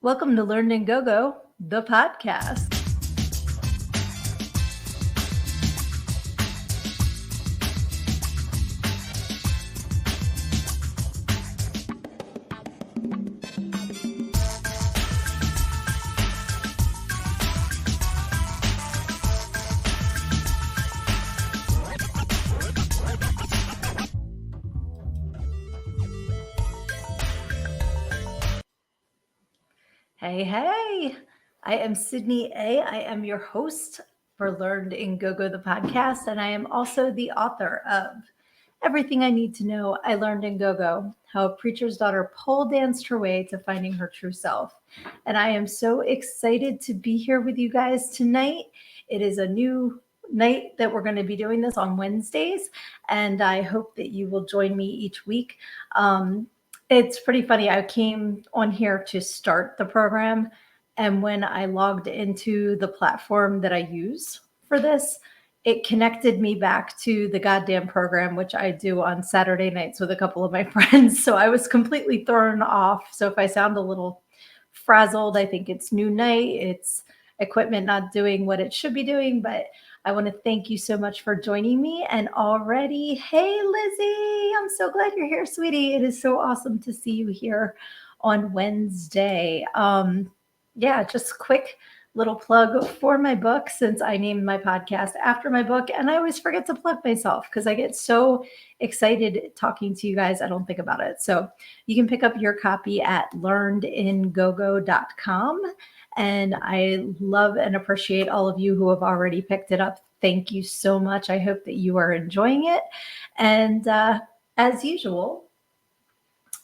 Welcome to Learn and Go Go, the podcast. Hey, I am Sydnee A. I am your host for Learned in Go Go, the podcast, and I am also the author of Everything I Need to Know I Learned in Go Go, How a Preacher's Daughter Pole Danced Her Way to Finding Her True Self. And I am so excited to be here with you guys tonight. It is a new night that we're going to be doing this on Wednesdays, and I hope that you will join me each week. It's pretty funny. I came on here to start the program, and when I logged into the platform that I use for this, it connected me back to the goddamn program, which I do on Saturday nights with a couple of my friends. So I was completely thrown off. So if I sound a little frazzled, I think it's new night. It's equipment not doing what it should be doing, but I want to thank you so much for joining me. And already, hey, Lizzie, I'm so glad you're here, sweetie. It is so awesome to see you here on Wednesday. Yeah, just quick little plug for my book, since I named my podcast after my book. And I always forget to plug myself because I get so excited talking to you guys, I don't think about it. So you can pick up your copy at learnedingogo.com. And I love and appreciate all of you who have already picked it up. Thank you so much. I hope that you are enjoying it. And as usual,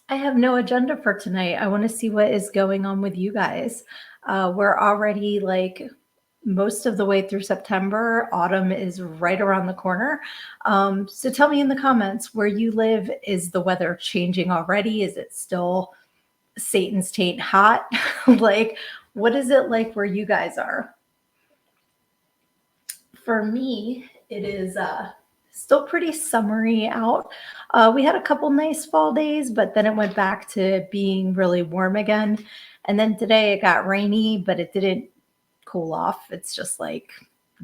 I have no agenda for tonight. I want to see what is going on with you guys. We're already like most of the way through September. Autumn is right around the corner. So tell me in the comments where you live. Is the weather changing already? Is it still Satan's taint hot? Like, what is it like where you guys are? For me, it is still pretty summery out. We had a couple nice fall days, but then it went back to being really warm again. And then today it got rainy, but it didn't cool off. It's just like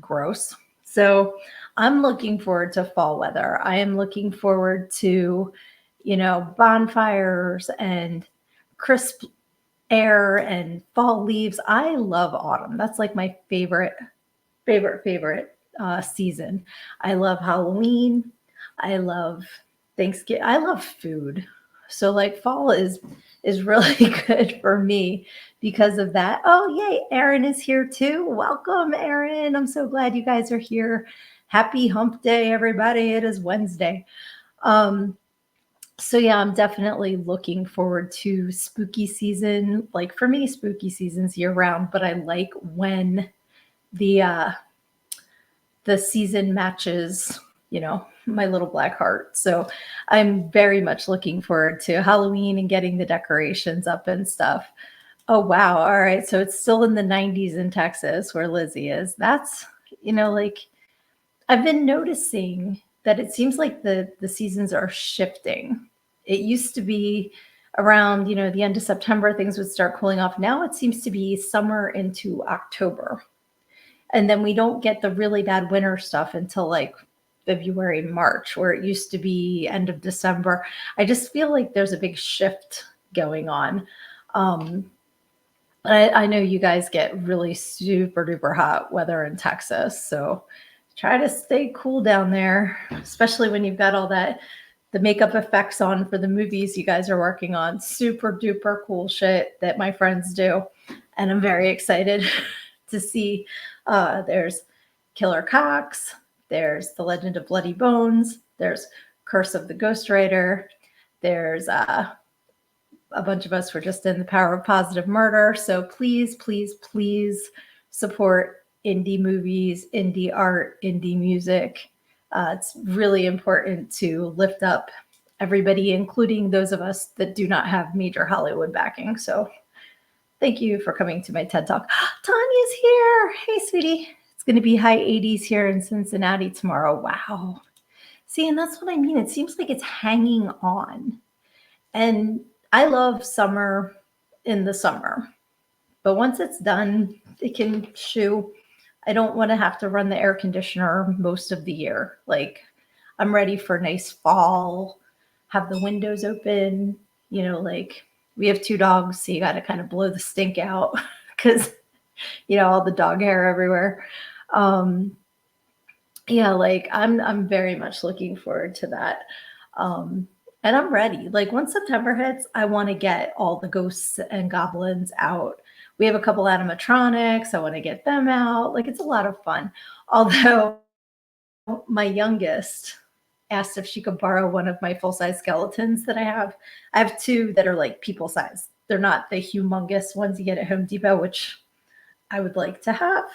gross. So I'm looking forward to fall weather. I am looking forward to, bonfires and crisp air and fall leaves. I love autumn. That's like my favorite season. I love Halloween. I love Thanksgiving. I love food. So like fall is really good for me because of that. Oh, yay. Erin is here too. Welcome, Erin. I'm so glad you guys are here. Happy hump day, everybody. It is Wednesday. So yeah, I'm definitely looking forward to spooky season. Like for me, spooky season's year round, but I like when the season matches, my little black heart. So I'm very much looking forward to Halloween and getting the decorations up and stuff. Oh, wow. All right. So it's still in the 90s in Texas where Lizzie is. That's, like I've been noticing that it seems like the seasons are shifting. It used to be around, the end of September, things would start cooling off. Now it seems to be summer into October. And then we don't get the really bad winter stuff until like February, March, where it used to be end of December. I just feel like there's a big shift going on. I know you guys get really super duper hot weather in Texas. So try to stay cool down there, especially when you've got all the makeup effects on for the movies you guys are working on. Super duper cool shit that my friends do. And I'm very excited to see. There's Killer Cox, there's The Legend of Bloody Bones, there's Curse of the Ghostwriter, there's a bunch of us were just in The Power of Positive Murder. So please, please, please support indie movies, indie art, indie music. It's really important to lift up everybody, including those of us that do not have major Hollywood backing. So thank you for coming to my TED Talk. Tanya's here. Hey, sweetie. It's going to be high 80s here in Cincinnati tomorrow. Wow. See, and that's what I mean. It seems like it's hanging on. And I love summer in the summer. But once it's done, it can shoo. I don't want to have to run the air conditioner most of the year. Like, I'm ready for nice fall, have the windows open, like we have 2 dogs, so you got to kind of blow the stink out because, all the dog hair everywhere. Um, yeah, like I'm very much looking forward to that. Um, and I'm ready. Like once September hits, I want to get all the ghosts and goblins out. We have a couple animatronics. I want to get them out. Like it's a lot of fun. Although my youngest asked if she could borrow one of my full-size skeletons that I have. I have 2 that are like people size. They're not the humongous ones you get at Home Depot, which I would like to have.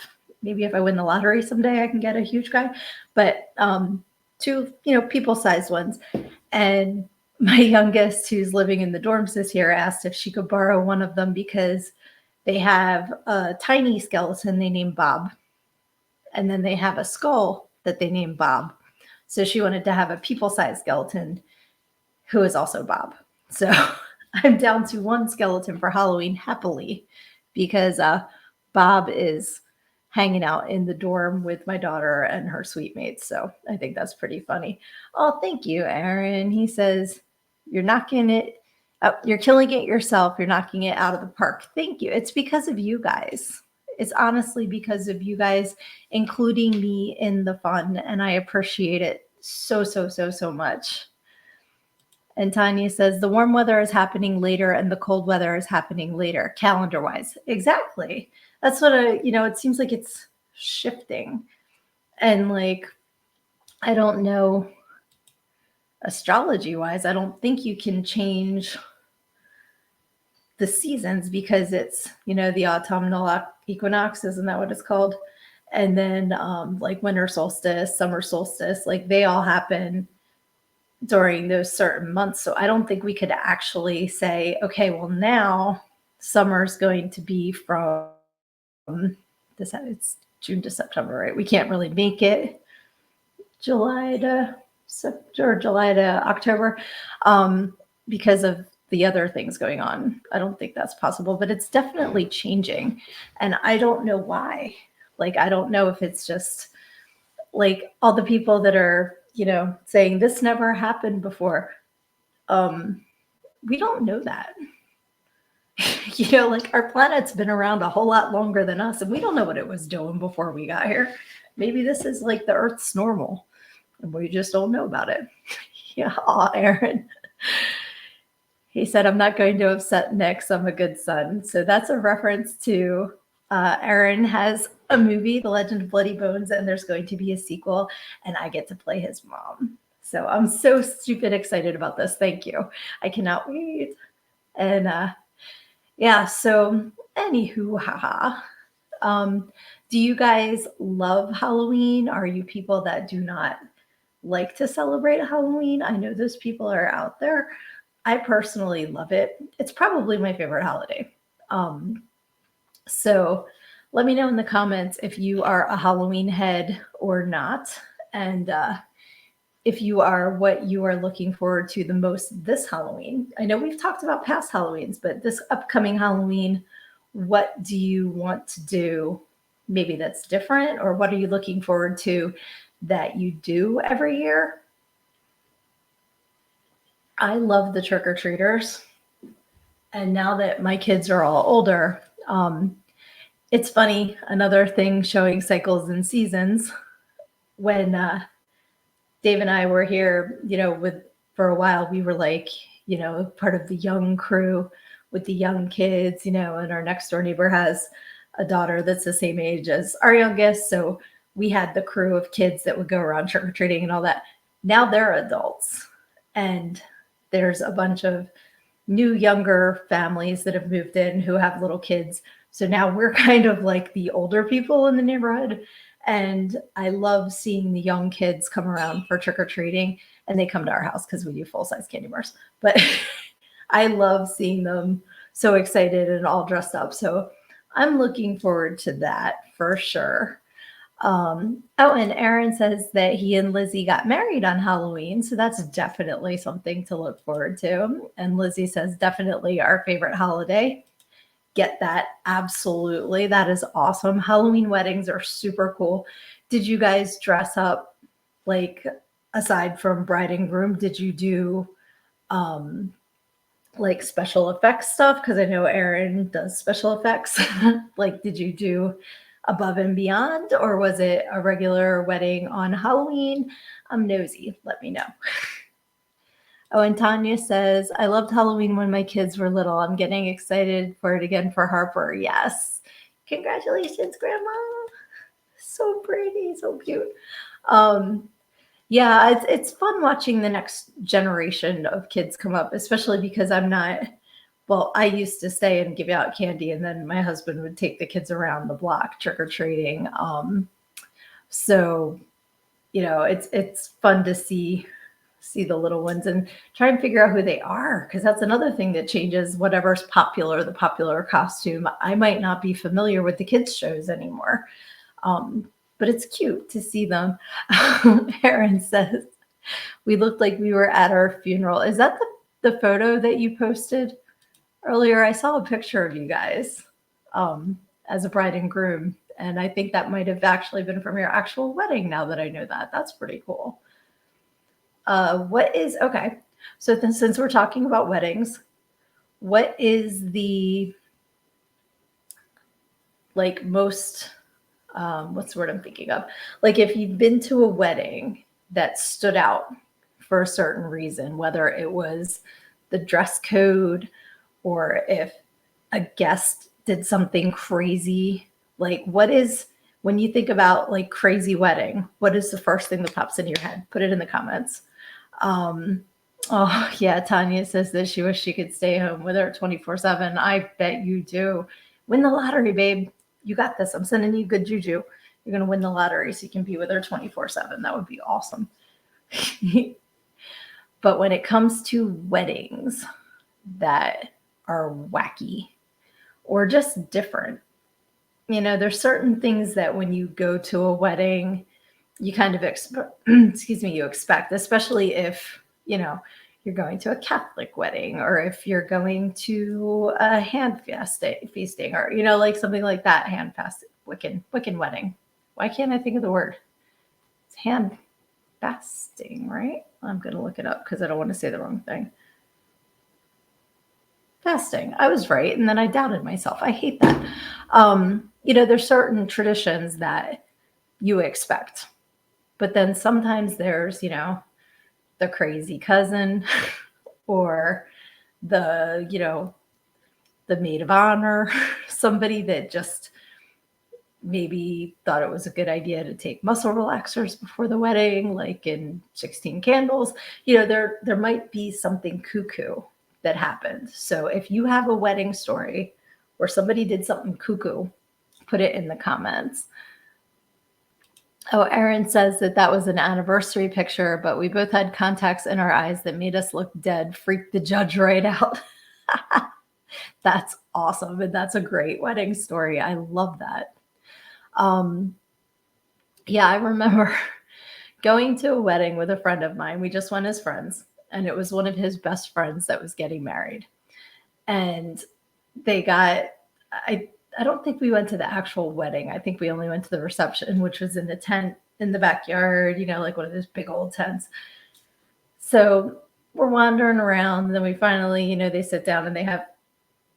Maybe if I win the lottery someday, I can get a huge guy. But 2, people-sized ones. And my youngest, who's living in the dorms this year, asked if she could borrow one of them because they have a tiny skeleton they named Bob. And then they have a skull that they named Bob. So she wanted to have a people-sized skeleton who is also Bob. So I'm down to 1 skeleton for Halloween happily because Bob is hanging out in the dorm with my daughter and her sweet mates. So I think that's pretty funny. Oh, thank you, Aaron. He says, you're knocking it up. You're killing it yourself. You're knocking it out of the park. Thank you. It's because of you guys. It's honestly because of you guys including me in the fun. And I appreciate it so, so, so, so much. And Tanya says, the warm weather is happening later and the cold weather is happening later, calendar-wise. Exactly. That's what it seems like it's shifting. And like, I don't know, astrology-wise, I don't think you can change the seasons because it's, the autumnal equinox, isn't that what it's called? And then like winter solstice, summer solstice, like they all happen during those certain months. So I don't think we could actually say, okay, well now summer's going to be from this, it's June to September, right? We can't really make it July to October because of the other things going on. I don't think that's possible, but it's definitely changing. And I don't know why. Like, I don't know if it's just like all the people that are, saying this never happened before. We don't know that. Like our planet's been around a whole lot longer than us, and we don't know what it was doing before we got here. Maybe this is like the Earth's normal, and we just don't know about it. Yeah, Aaron. He said, I'm not going to upset Nick, so I'm a good son. So that's a reference to Aaron has a movie, The Legend of Bloody Bones, and there's going to be a sequel, and I get to play his mom. So I'm so stupid excited about this. Thank you. I cannot wait. And yeah, so anywho, haha. Do you guys love Halloween? Are you people that do not like to celebrate Halloween? I know those people are out there. I personally love it. It's probably my favorite holiday. So let me know in the comments if you are a Halloween head or not. And if you are, what you are looking forward to the most this Halloween. I know we've talked about past Halloweens, but this upcoming Halloween, what do you want to do? Maybe that's different, or what are you looking forward to that you do every year? I love the trick-or-treaters. And now that my kids are all older, it's funny, another thing showing cycles and seasons. When Dave and I were here, for a while, we were like, part of the young crew with the young kids, and our next door neighbor has a daughter that's the same age as our youngest. So we had the crew of kids that would go around trick-or-treating and all that. Now they're adults. And there's a bunch of new younger families that have moved in who have little kids. So now we're kind of like the older people in the neighborhood. And I love seeing the young kids come around for trick-or-treating, and they come to our house because we do full-size candy bars. But I love seeing them so excited and all dressed up. So I'm looking forward to that for sure. And Aaron says that he and Lizzie got married on Halloween. So that's definitely something to look forward to. And Lizzie says definitely our favorite holiday. get that. Absolutely. That is awesome. Halloween weddings are super cool. Did you guys dress up, like, aside from bride and groom, did you do um like special effects stuff? Because I know Erin does special effects. Like, did you do above and beyond, or was it a regular wedding on Halloween? I'm nosy. Let me know. Oh, and Tanya says, I loved Halloween when my kids were little. I'm getting excited for it again for Harper. Yes. Congratulations, Grandma. So pretty, so cute. Um, yeah, it's fun watching the next generation of kids come up, especially because I'm not, well, I used to stay and give out candy, and then my husband would take the kids around the block trick or treating. So it's fun to see the little ones and try and figure out who they are, because that's another thing that changes. Whatever's popular, the popular costume, I might not be familiar with the kids shows anymore. But it's cute to see them. Erin says, we looked like we were at our funeral. Is that the photo that you posted earlier? I saw a picture of you guys as a bride and groom, and I think that might have actually been from your actual wedding, now that I know that. That's pretty cool. Okay, so then, since we're talking about weddings, what is the, like, most, what's the word I'm thinking of? Like, if you've been to a wedding that stood out for a certain reason, whether it was the dress code or if a guest did something crazy, like, what is, when you think about like crazy wedding, what is the first thing that pops in your head? Put it in the comments. Oh yeah, Tanya says that she wished she could stay home with her 24/7. I bet you do. Win the lottery, babe. You got this. I'm sending you good juju. You're gonna win the lottery so you can be with her 24/7. That would be awesome. But when it comes to weddings that are wacky or just different, there's certain things that when you go to a wedding, you kind of you expect, especially if, you're going to a Catholic wedding, or if you're going to a feasting, or, like something like that, hand fasting, Wiccan wedding. Why can't I think of the word? It's hand fasting, right? I'm going to look it up because I don't want to say the wrong thing. Fasting. I was right. And then I doubted myself. I hate that. There's certain traditions that you expect, but then sometimes there's, the crazy cousin or the maid of honor, somebody that just maybe thought it was a good idea to take muscle relaxers before the wedding, like in 16 Candles. There might be something cuckoo that happened. So if you have a wedding story where somebody did something cuckoo, put it in the comments. Oh, Erin says that was an anniversary picture, but we both had contacts in our eyes that made us look dead. Freaked the judge right out. That's awesome. And that's a great wedding story. I love that. Yeah, I remember going to a wedding with a friend of mine. We just went as friends, and it was one of his best friends that was getting married. And I don't think we went to the actual wedding. I think we only went to the reception, which was in the tent in the backyard, like one of those big old tents. So we're wandering around, and then we finally, they sit down and they have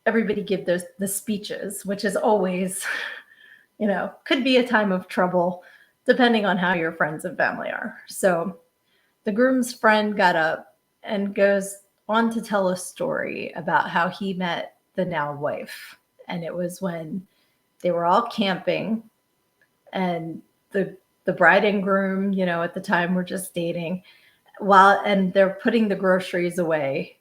everybody give the speeches, which is always, could be a time of trouble depending on how your friends and family are. So the groom's friend got up and goes on to tell a story about how he met the now wife. And it was when they were all camping, and the bride and groom, at the time were just dating, and they're putting the groceries away,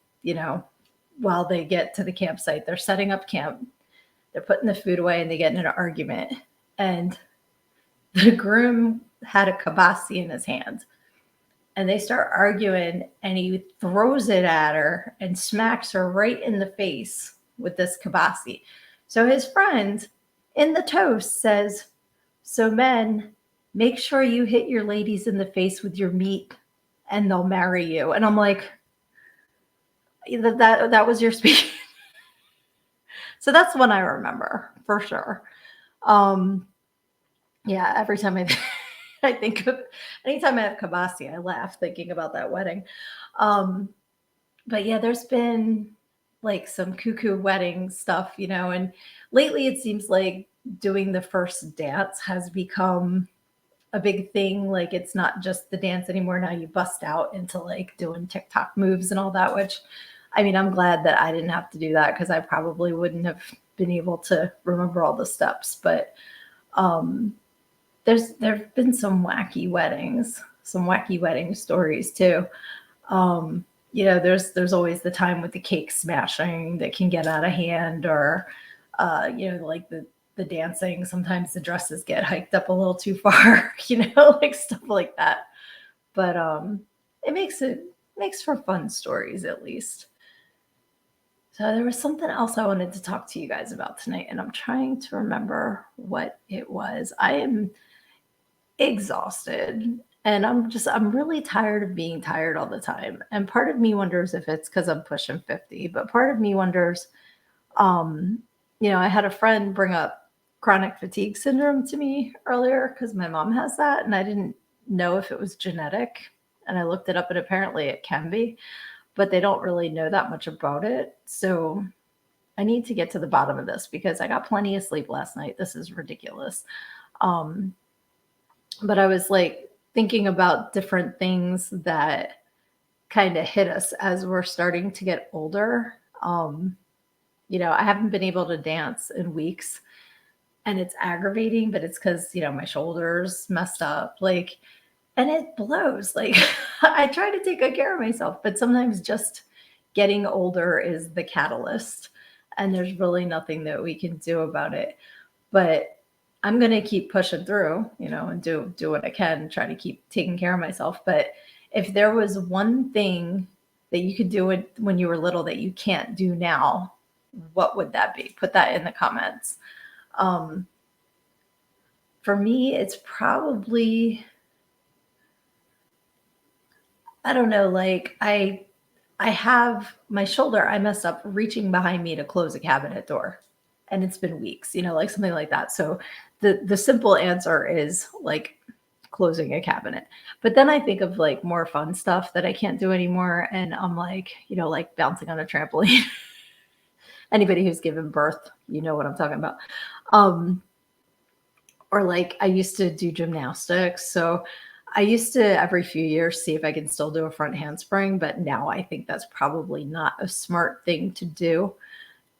while they get to the campsite. They're setting up camp. They're putting the food away, and they get in an argument. And the groom had a kibasi in his hand. And they start arguing, and he throws it at her and smacks her right in the face with this kibasi. So his friend in the toast says, so men, make sure you hit your ladies in the face with your meat and they'll marry you. And I'm like, that was your speech. So that's one I remember for sure. Um, yeah, every time I I think of anytime I have kabasi, I laugh thinking about that wedding. Um, but yeah, there's been like some cuckoo wedding stuff, and lately it seems like doing the first dance has become a big thing. Like it's not just the dance anymore. Now you bust out into like doing TikTok moves and all that, which I mean, I'm glad that I didn't have to do that because I probably wouldn't have been able to remember all the steps. But um there've been some wacky wedding stories too. Um, there's always the time with the cake smashing that can get out of hand, or like the dancing. Sometimes the dresses get hiked up a little too far, like stuff like that. But it makes for fun stories at least. So there was something else I wanted to talk to you guys about tonight, and I'm trying to remember what it was. I am exhausted, and I'm really tired of being tired all the time. And part of me wonders if it's because I'm pushing 50, but part of me wonders, um, I had a friend bring up chronic fatigue syndrome to me earlier because my mom has that, and I didn't know if it was genetic. And I looked it up, and apparently it can be, but they don't really know that much about it. So I need to get to the bottom of this because I got plenty of sleep last night. This is ridiculous. Um, but I was like thinking about different things that kind of hit us as we're starting to get older. I haven't been able to dance in weeks, and it's aggravating, but it's because, my shoulders messed up. Like, and it blows. Like, I try to take good care of myself, but sometimes just getting older is the catalyst, and there's really nothing that we can do about it. But I'm going to keep pushing through, and do what I can, try to keep taking care of myself. But if there was one thing that you could do when you were little that you can't do now, what would that be? Put that in the comments. Um, for me, it's probably, I don't know, like I have my shoulder, I messed up reaching behind me to close a cabinet door. And it's been weeks, like something like that. So the simple answer is like closing a cabinet. But then I think of like more fun stuff that I can't do anymore. And I'm like, like bouncing on a trampoline. Anybody who's given birth, you know what I'm talking about. Um, or like I used to do gymnastics. So I used to every few years see if I can still do a front handspring, but now I think that's probably not a smart thing to do.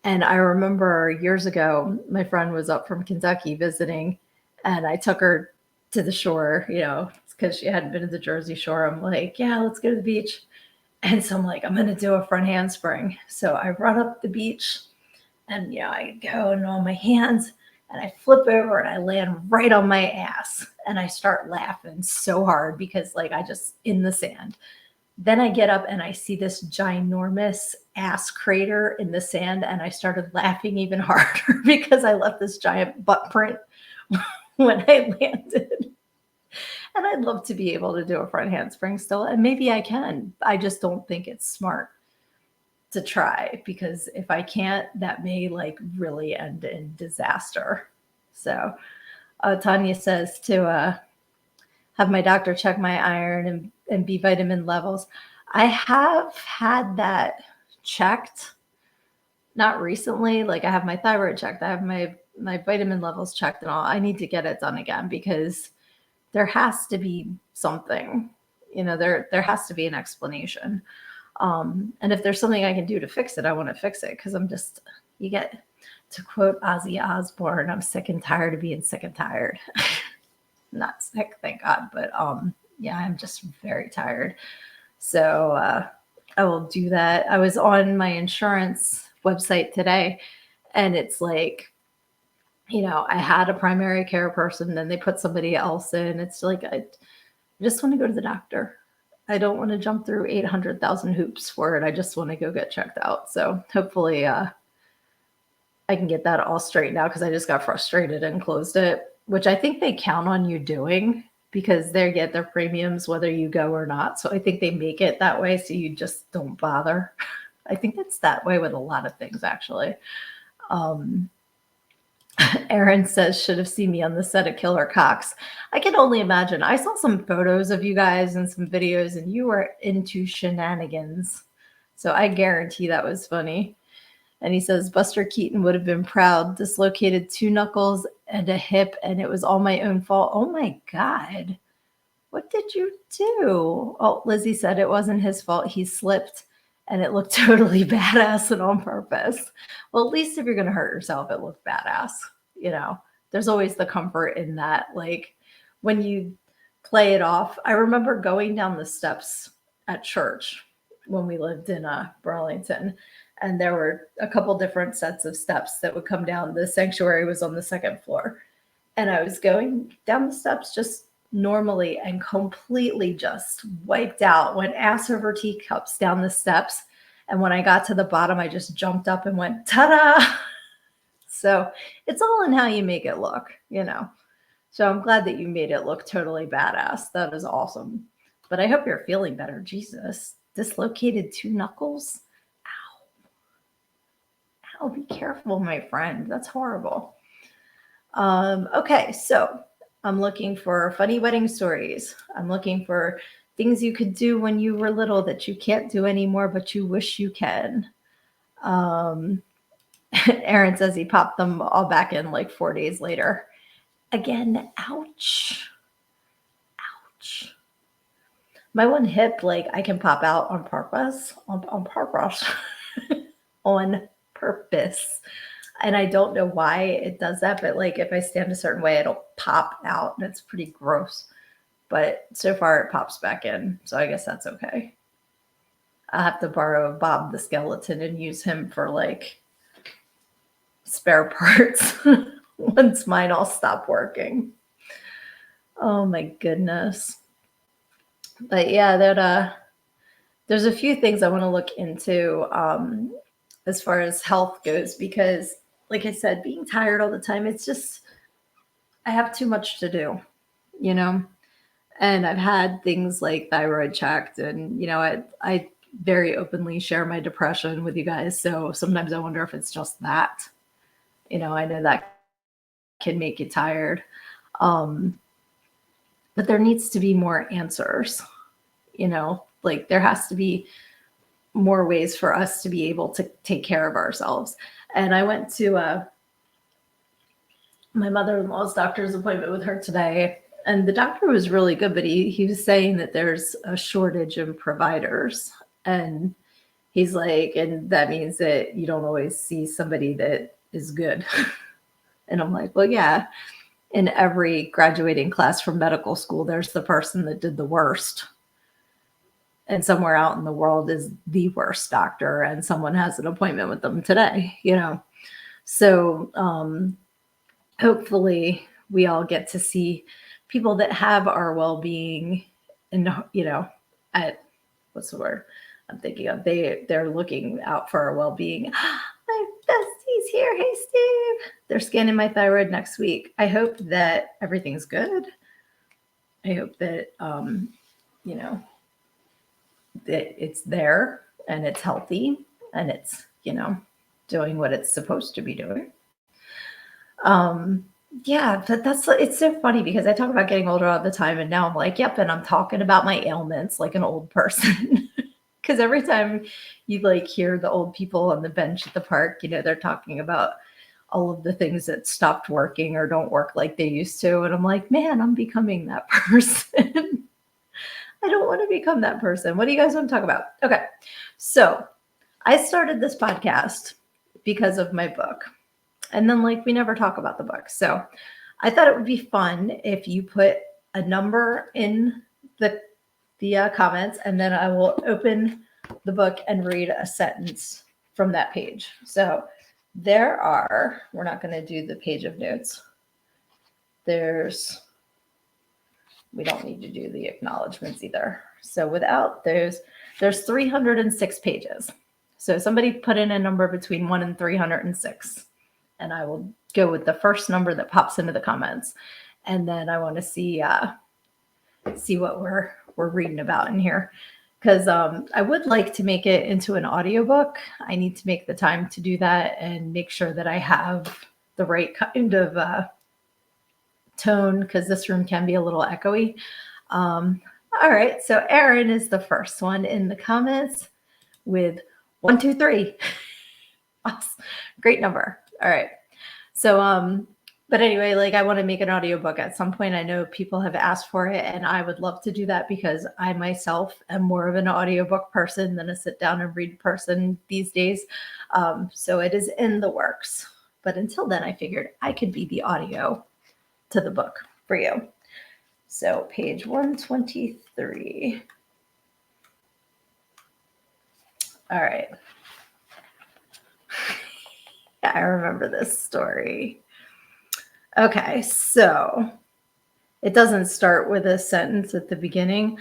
And I remember years ago, my friend was up from Kentucky visiting, and I took her to the shore, because she hadn't been to the Jersey Shore. I'm like, yeah, let's go to the beach. And so I'm like, I'm going to do a front handspring. So I run up the beach, and, I go and on my hands, and I flip over and I land right on my ass. And I start laughing so hard because, like, I just in the sand. Then I get up and I see this ginormous ass crater in the sand, and I started laughing even harder because I left this giant butt print when I landed. And I'd love to be able to do a front handspring still, and maybe I can. I just don't think it's smart to try, because if I can't, that may like really end in disaster. So Tanya says to have my doctor check my iron and B vitamin levels. I have had that checked, not recently. Like I have my thyroid checked, I have my vitamin levels checked and all. I need to get it done again because there has to be something, there has to be an explanation. And if there's something I can do to fix it, I want to fix it, because you get, to quote Ozzy Osbourne, I'm sick and tired of being sick and tired. Not sick, thank God, but yeah, I'm just very tired. So I will do that. I was on my insurance website today, and it's like, I had a primary care person, then they put somebody else in. It's like I just want to go to the doctor. I don't want to jump through 800,000 hoops for it. I just want to go get checked out. So hopefully I can get that all straightened out, because I just got frustrated and closed it, which I think they count on you doing because they get their premiums whether you go or not. So I think they make it that way so you just don't bother. I think it's that way with a lot of things, actually. Aaron says, should have seen me on the set of Killer Cox. I can only imagine. I saw some photos of you guys and some videos, and you were into shenanigans. So I guarantee that was funny. And he says, Buster Keaton would have been proud. Dislocated 2 knuckles and a hip, and it was all my own fault. Oh my God. What did you do? Oh, Lizzie said it wasn't his fault. He slipped, and it looked totally badass and on purpose. Well, at least if you're going to hurt yourself, it looked badass. You know, there's always the comfort in that. Like when you play it off, I remember going down the steps at church when we lived in Burlington, and there were a couple different sets of steps that would come down. The sanctuary was on the 2nd floor, and I was going down the steps just normally and completely just wiped out, went ass over teacups down the steps. And when I got to the bottom, I just jumped up and went, ta-da! So it's all in how you make it look, you know. So I'm glad that you made it look totally badass. That is awesome. But I hope you're feeling better. Jesus, dislocated 2 knuckles? Ow. Ow, be careful, my friend. That's horrible. Okay, so I'm looking for funny wedding stories. I'm looking for things you could do when you were little that you can't do anymore, but you wish you can. Aaron says he popped them all back in like 4 days later. Again, ouch. Ouch. My one hip, like I can pop out on purpose, on purpose, on purpose. And I don't know why it does that, but like if I stand a certain way, it'll pop out and it's pretty gross. But so far it pops back in. So I guess that's okay. I'll have to borrow Bob the skeleton and use him for like spare parts once mine all stop working. Oh my goodness. But yeah, there's a few things I want to look into as far as health goes, because like I said, being tired all the time, it's just, I have too much to do, you know, and I've had things like thyroid checked, and, you know, I very openly share my depression with you guys. So sometimes I wonder if it's just that, you know, I know that can make you tired. But there needs to be more answers, you know, like there has to be more ways for us to be able to take care of ourselves. And I went to my mother-in-law's doctor's appointment with her today, and the doctor was really good, but he was saying that there's a shortage in providers. And he's like, and that means that you don't always see somebody that is good. And I'm like, well, yeah, in every graduating class from medical school, there's the person that did the worst. And somewhere out in the world is the worst doctor, and someone has an appointment with them today, you know? So hopefully we all get to see people that have our well-being and, you know, at, what's the word I'm thinking of? They're looking out for our well-being. My bestie's here. Hey, Steve. They're scanning my thyroid next week. I hope that everything's good. I hope that, you know, that it's there and it's healthy and it's, you know, doing what it's supposed to be doing. Yeah, but it's so funny because I talk about getting older all the time, and now I'm like, yep, and I'm talking about my ailments like an old person. Because every time you like hear the old people on the bench at the park, you know, they're talking about all of the things that stopped working or don't work like they used to. And I'm like, man, I'm becoming that person. I don't want to become that person. What do you guys want to talk about? Okay. So I started this podcast because of my book. And then like we never talk about the book. So I thought it would be fun if you put a number in the comments, and then I will open the book and read a sentence from that page. So we're not going to do the page of notes. We don't need to do the acknowledgments either. So there's 306 pages. So somebody put in a number between 1 and 306. And I will go with the first number that pops into the comments. And then I want to see what we're reading about in here. because I would like to make it into an audiobook. I need to make the time to do that and make sure that I have the right kind of tone, because this room can be a little echoey. All right, so Erin is the first one in the comments with 123. Awesome. Great number. All right. So but anyway, like I want to make an audiobook at some point. I know people have asked for it, and I would love to do that because I myself am more of an audiobook person than a sit down and read person these days. So it is in the works. But until then, I figured I could be the audio to the book for you. So page 123. All right. Yeah, I remember this story. Okay, so it doesn't start with a sentence at the beginning.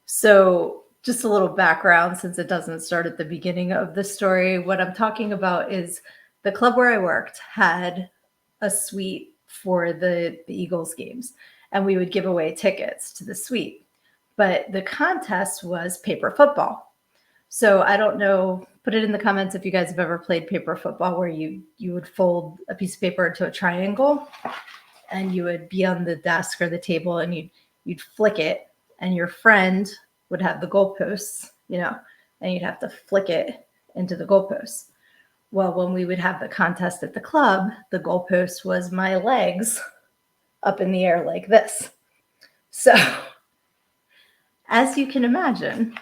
So just a little background, since it doesn't start at the beginning of the story. What I'm talking about is the club where I worked had a suite for the Eagles games, and we would give away tickets to the suite. But the contest was paper football. So I don't know, put it in the comments if you guys have ever played paper football, where you would fold a piece of paper into a triangle and you would be on the desk or the table and you'd flick it, and your friend would have the goalposts, and you'd have to flick it into the goalposts. Well, when we would have the contest at the club, the goalpost was my legs up in the air like this. So as you can imagine,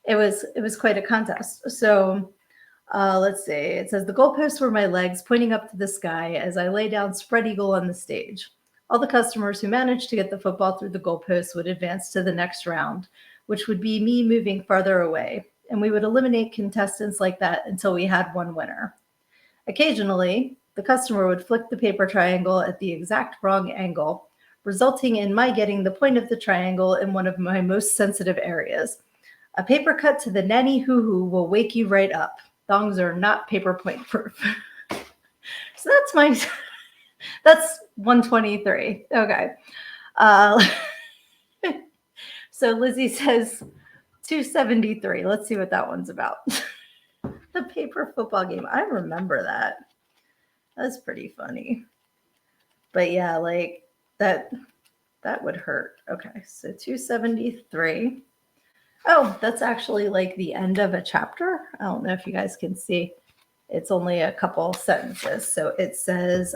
it was quite a contest. So let's see. It says the goalposts were my legs pointing up to the sky as I lay down spread eagle on the stage. All the customers who managed to get the football through the goalposts would advance to the next round, which would be me moving farther away. And we would eliminate contestants like that until we had one winner. Occasionally, the customer would flick the paper triangle at the exact wrong angle, resulting in my getting the point of the triangle in one of my most sensitive areas. A paper cut to the nanny hoo-hoo will wake you right up. Thongs are not paper point proof. So that's 123. Okay. So Lizzie says 273. Let's see what that one's about. The paper football game. I remember that. That's pretty funny. But yeah, like that would hurt. Okay, so 273. Oh, that's actually like the end of a chapter. I don't know if you guys can see. It's only a couple sentences. So it says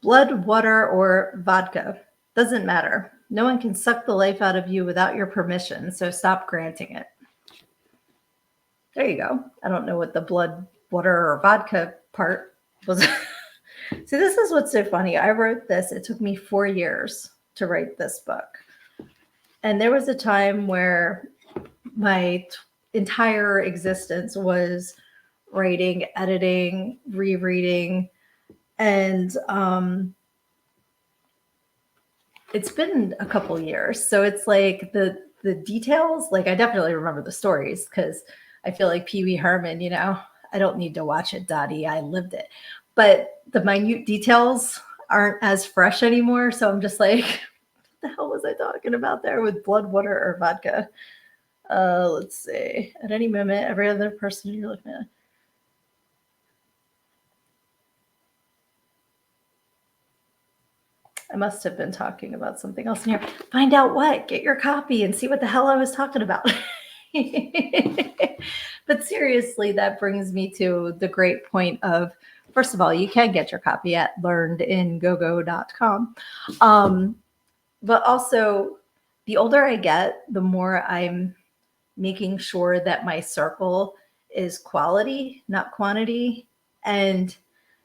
blood, water, or vodka. Doesn't matter. No one can suck the life out of you without your permission, so stop granting it. There you go. I don't know what the blood, water, or vodka part was. See, this is what's so funny. I wrote this. It took me 4 years to write this book. And there was a time where my entire existence was writing, editing, rereading, and it's been a couple years. So it's like the details, like I definitely remember the stories because I feel like Pee Wee Herman, I don't need to watch it, Dottie. I lived it. But the minute details aren't as fresh anymore. So I'm just like, what the hell was I talking about there with blood, water, or vodka? Let's see. At any moment, every other person you're looking at. I must have been talking about something else in here. Find out what. Get your copy and see what the hell I was talking about. But seriously, that brings me to the great point of, first of all, you can get your copy at learnedingogo.com. But also, the older I get, the more I'm making sure that my circle is quality, not quantity. And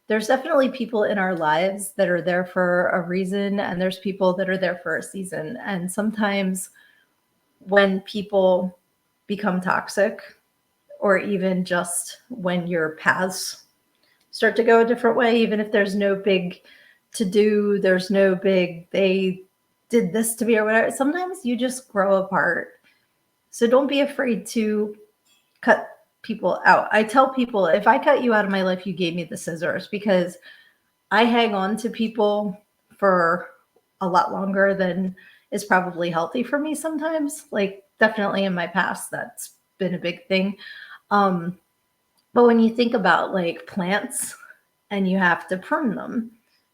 there's definitely people in our lives that are there for a reason, and there's people that are there for a season. And sometimes when people become toxic, or even just when your paths start to go a different way, even if there's no big to do, there's no big, they did this to me or whatever, sometimes you just grow apart. So don't be afraid to cut people out. I tell people, if I cut you out of my life, you gave me the scissors, because I hang on to people for a lot longer than is probably healthy for me sometimes. Like definitely in my past, that's been a big thing. But when you think about like plants and you have to prune them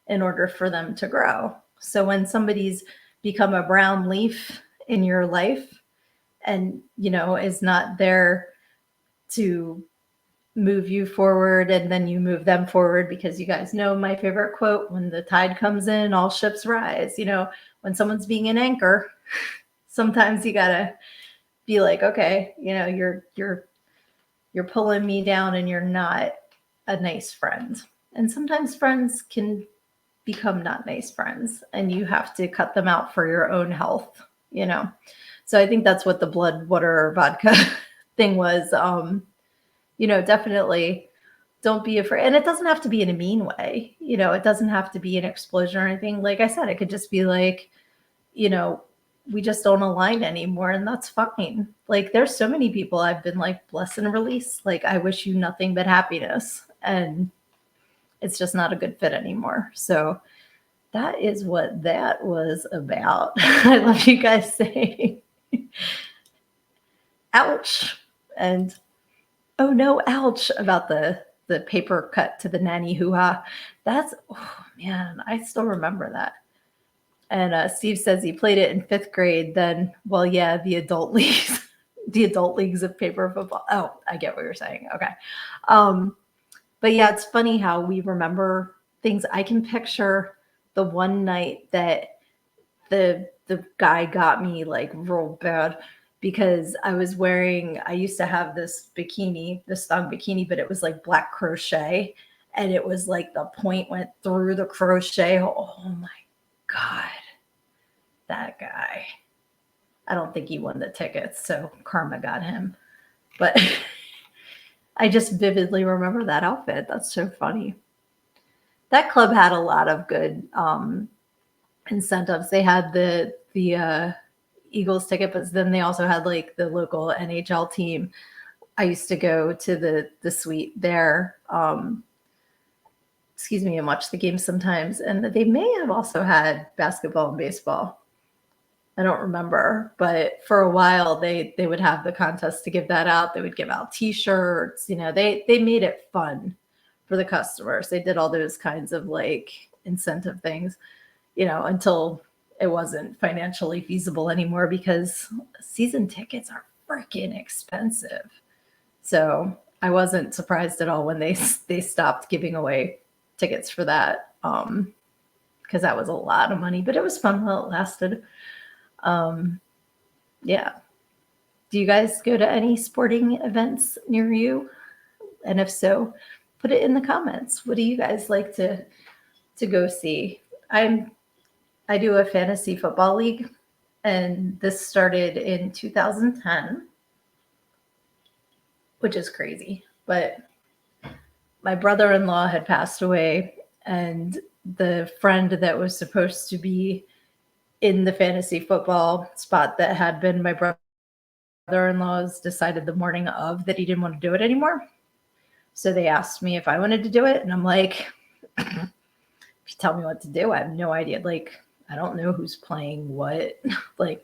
in order for them to grow. So when somebody's become a brown leaf in your life and, is not there to move you forward and then you move them forward, because you guys know my favorite quote, when the tide comes in, all ships rise. When someone's being an anchor, sometimes you gotta be like, okay, you're pulling me down and you're not a nice friend. And sometimes friends can become not nice friends and you have to cut them out for your own health. So I think that's what the blood, water, vodka thing was. Definitely don't be afraid. And it doesn't have to be in a mean way. It doesn't have to be an explosion or anything. Like I said, it could just be like, we just don't align anymore, and that's fine. Like there's so many people I've been like, bless and release. Like I wish you nothing but happiness, and it's just not a good fit anymore. So that is what that was about. I love you guys saying ouch and oh no, ouch about the paper cut to the nanny hoo-ha. That's, oh man, I still remember that. And Steve says he played it in 5th grade. Then, well, yeah, the adult leagues, the adult leagues of paper football. Oh, I get what you're saying. Okay. But yeah, it's funny how we remember things. I can picture the one night that the guy got me like real bad because I used to have this bikini, this thong bikini, but it was like black crochet. And it was like the point went through the crochet. Oh my God, that guy. I don't think he won the tickets, so karma got him. But I just vividly remember that outfit. That's so funny. That club had a lot of good incentives. They had the Eagles ticket, but then they also had like the local NHL team. I used to go to the suite there. And watch the games sometimes. And they may have also had basketball and baseball. I don't remember, but for a while they would have the contest to give that out. They would give out T-shirts. They made it fun for the customers. They did all those kinds of like incentive things, until it wasn't financially feasible anymore because season tickets are freaking expensive. So I wasn't surprised at all when they stopped giving away tickets for that, because that was a lot of money, but it was fun while it lasted. Yeah. Do you guys go to any sporting events near you? And if so, put it in the comments. What do you guys like to go see? I do a fantasy football league, and this started in 2010, which is crazy. But my brother-in-law had passed away, and the friend that was supposed to be in the fantasy football spot that had been my brother-in-law's decided the morning of that he didn't want to do it anymore. So they asked me if I wanted to do it. And I'm like, if you tell me what to do, I have no idea. Like, I don't know who's playing what. Like,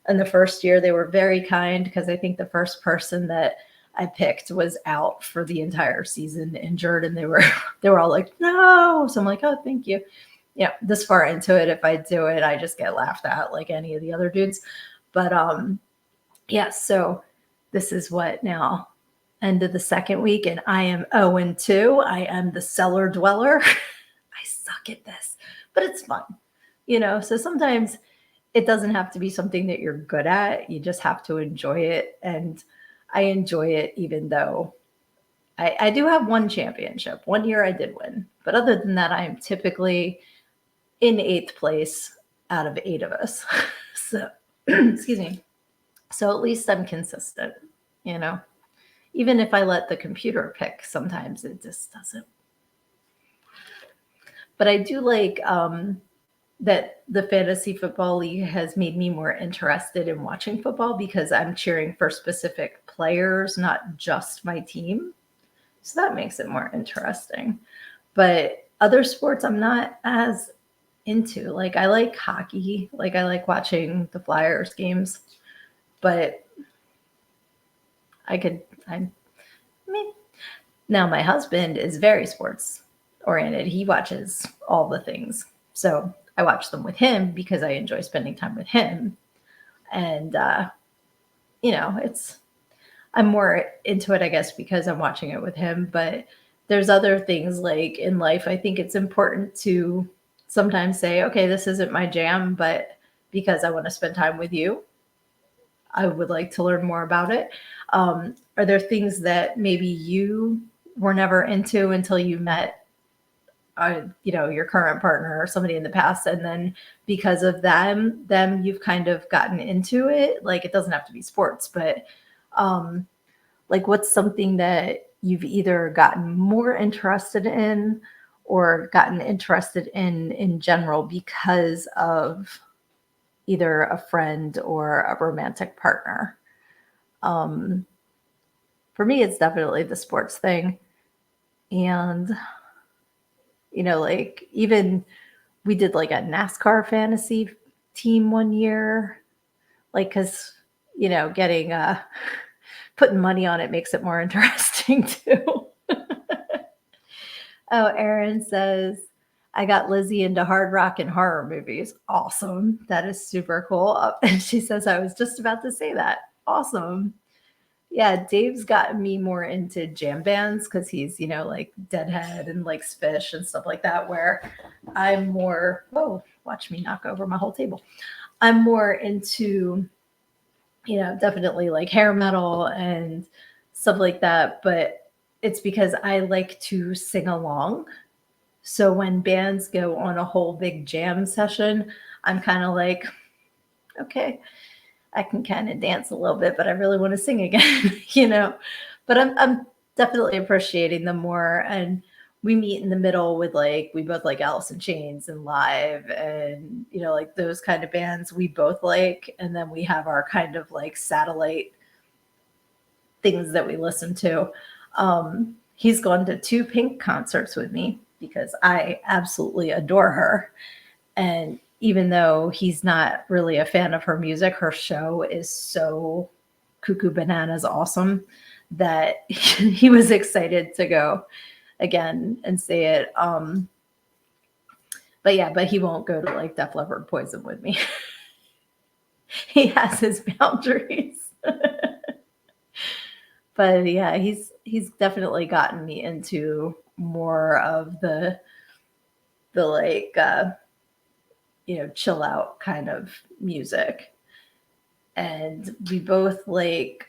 in the first year, they were very kind because I think the first person that I picked was out for the entire season, injured, and they were all like, no. So I'm like, oh, thank you. Yeah, this far into it, if I do it, I just get laughed at like any of the other dudes. But yeah, so this is what now, end of the second week, and I am 0-2. I am the cellar dweller. I suck at this, but it's fun, So sometimes it doesn't have to be something that you're good at. You just have to enjoy it, and I enjoy it even though I do have one championship. One year I did win, but other than that, I am typically in 8th place out of 8 of us. So, excuse me. So at least I'm consistent, even if I let the computer pick, sometimes it just doesn't. But I do like that the fantasy football league has made me more interested in watching football because I'm cheering for specific players, not just my team. So that makes it more interesting. But other sports, I'm not as into. Like I like hockey, like I like watching the Flyers games, but I mean, now my husband is very sports oriented. He watches all the things. So I watch them with him because I enjoy spending time with him. And it's I'm more into it, I guess, because I'm watching it with him. But there's other things like in life, I think it's important to sometimes say, okay, this isn't my jam, but because I want to spend time with you, I would like to learn more about it. Are there things that maybe you were never into until you met, your current partner or somebody in the past, and then because of them you've kind of gotten into it? Like it doesn't have to be sports, but um, like what's something that you've either gotten more interested in or gotten interested in general because of either a friend or a romantic partner? Um, for me, it's definitely the sports thing. And, like even we did like a NASCAR fantasy team one year, like, because, getting, putting money on it makes it more interesting too. Oh, Erin says, I got Lizzie into hard rock and horror movies. Awesome. That is super cool. And she says, I was just about to say that. Awesome. Yeah, Dave's gotten me more into jam bands because he's, like Deadhead and likes Fish and stuff like that, where I'm more, oh, watch me knock over my whole table. I'm more into, definitely like hair metal and stuff like that. But it's because I like to sing along. So when bands go on a whole big jam session, I'm kind of like, okay, I can kind of dance a little bit, but I really want to sing again. But I'm definitely appreciating them more. And we meet in the middle with like, we both like Alice in Chains and Live and, like those kind of bands we both like. And then we have our kind of like satellite things that we listen to. He's gone to 2 Pink concerts with me because I absolutely adore her. And even though he's not really a fan of her music, her show is so cuckoo bananas awesome that he was excited to go again and see it. But he won't go to like Def Leppard Poison with me. He has his boundaries. But yeah, he's definitely gotten me into more of the like chill out kind of music. And we both like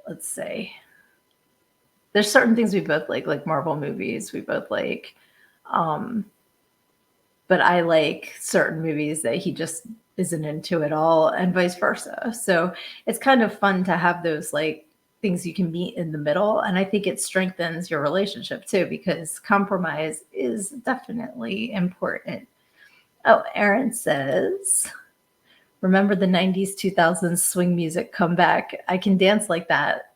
let's say there's certain things we both like Marvel movies we both like, but I like certain movies that he just isn't into at all, and vice versa. So it's kind of fun to have those like things you can meet in the middle. And I think it strengthens your relationship too, because compromise is definitely important. Oh, Aaron says, remember the 90s, 2000s swing music comeback? I can dance like that.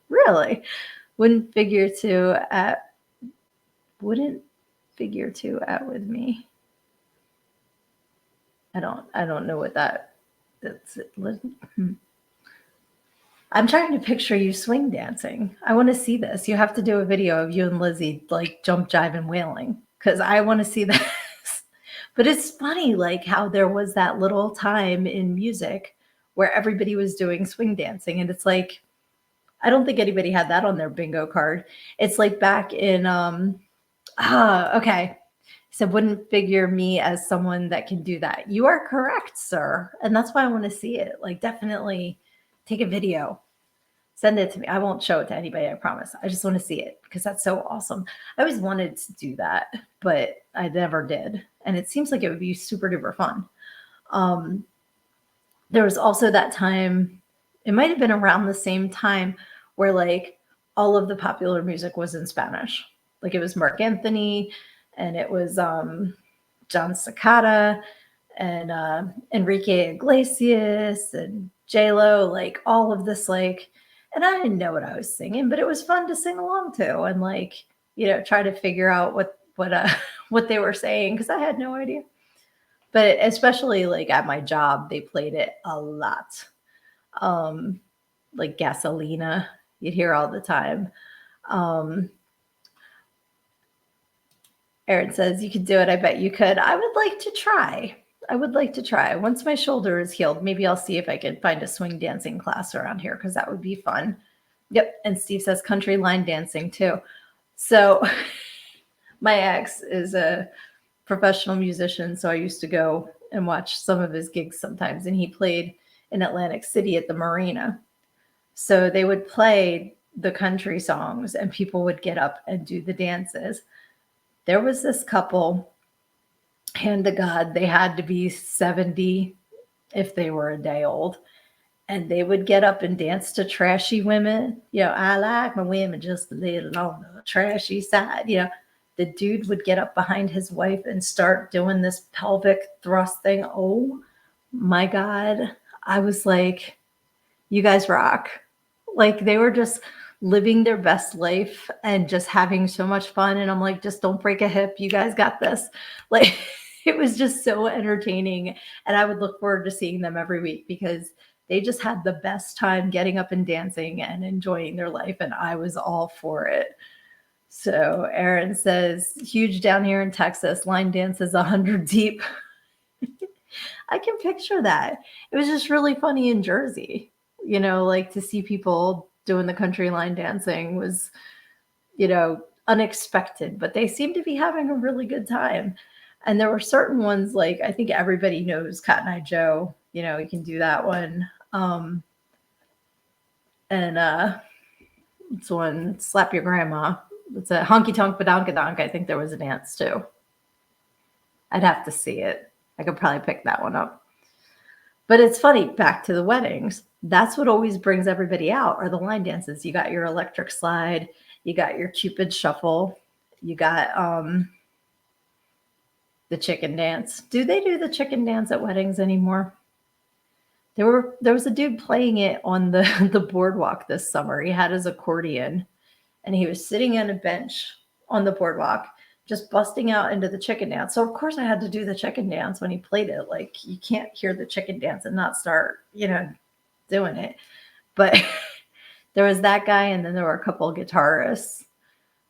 Really? Wouldn't figure two at with me. I don't know what that's. I'm trying to picture you swing dancing. I want to see this. You have to do a video of you and Lizzie like jump, jive, and wailing because I want to see this. But it's funny, like how there was that little time in music where everybody was doing swing dancing, and it's like I don't think anybody had that on their bingo card. It's like back in okay. So wouldn't figure me as someone that can do that. You are correct, sir. And that's why I want to see it. Like definitely take a video. Send it to me. I won't show it to anybody, I promise. I just want to see it because that's so awesome. I always wanted to do that, but I never did. And it seems like it would be super duper fun. There was also that time, it might have been around the same time where like all of the popular music was in Spanish. Like it was Mark Anthony and it was John Cicada and Enrique Iglesias and J-Lo, like all of this, like, and I didn't know what I was singing, but it was fun to sing along to. And like, try to figure out what they were saying because I had no idea. But especially like at my job, they played it a lot. Like Gasolina, you'd hear all the time. Um, Erin says, you could do it. I bet you could. I would like to try. I would like to try. Once my shoulder is healed, maybe I'll see if I can find a swing dancing class around here because that would be fun. Yep. And Steve says country line dancing too. So my ex is a professional musician. So I used to go and watch some of his gigs sometimes. And he played in Atlantic City at the marina. So they would play the country songs and people would get up and do the dances. There was this couple, hand to God, they had to be 70 if they were a day old. And they would get up and dance to Trashy Women. I like my women just a little on the trashy side. The dude would get up behind his wife and start doing this pelvic thrust thing. Oh my God. I was like, you guys rock. Like they were just living their best life and just having so much fun. And I'm like, just don't break a hip. You guys got this. Like it was just so entertaining. And I would look forward to seeing them every week because they just had the best time getting up and dancing and enjoying their life. And I was all for it. So Aaron says, huge down here in Texas, line dances 100 deep. I can picture that. It was just really funny in Jersey, like to see people doing the country line dancing was, unexpected, but they seemed to be having a really good time. And there were certain ones like, I think everybody knows Cotton Eye Joe, you can do that one. And it's one, Slap Your Grandma. It's a honky tonk badonkadonk. I think there was a dance too. I'd have to see it. I could probably pick that one up. But it's funny, back to the weddings. That's what always brings everybody out are the line dances. You got your electric slide, you got your Cupid shuffle, you got the chicken dance. Do they do the chicken dance at weddings anymore? There was a dude playing it on the boardwalk this summer. He had his accordion and he was sitting on a bench on the boardwalk, just busting out into the chicken dance. So of course I had to do the chicken dance when he played it. Like you can't hear the chicken dance and not start, doing it. But there was that guy and then there were a couple of guitarists.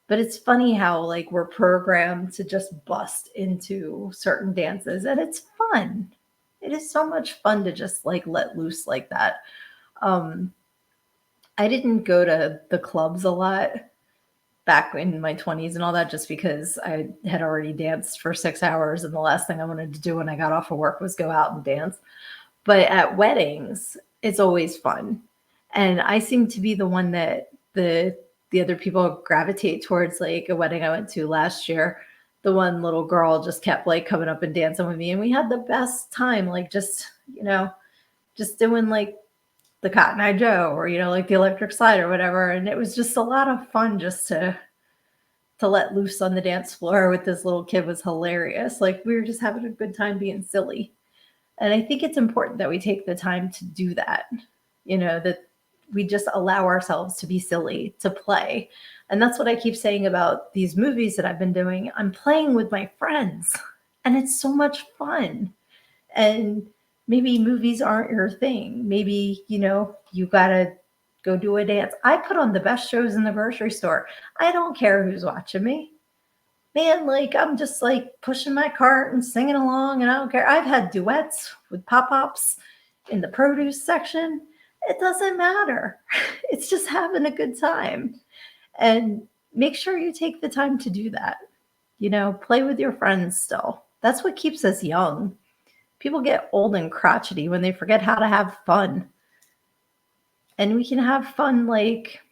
But it's funny how like we're programmed to just bust into certain dances and it's fun. It is so much fun to just like let loose like that. I didn't go to the clubs a lot back in my 20s and all that just because I had already danced for 6 hours and the last thing I wanted to do when I got off of work was go out and dance. But at weddings, it's always fun. And I seem to be the one that the other people gravitate towards. Like a wedding I went to last year, the one little girl just kept like coming up and dancing with me and we had the best time, like just doing like the Cotton Eye Joe or like the electric slide or whatever. And it was just a lot of fun just to let loose on the dance floor with this little kid. Was hilarious. Like we were just having a good time being silly. And I think it's important that we take the time to do that, that we just allow ourselves to be silly, to play. And that's what I keep saying about these movies that I've been doing. I'm playing with my friends and it's so much fun. And maybe movies aren't your thing. Maybe, you got to go do a dance. I put on the best shows in the grocery store. I don't care who's watching me. Man, like I'm just like pushing my cart and singing along and I don't care. I've had duets with pop-ups in the produce section. It doesn't matter. It's just having a good time. And make sure you take the time to do that. Play with your friends still. That's what keeps us young. People get old and crotchety when they forget how to have fun. And we can have fun like,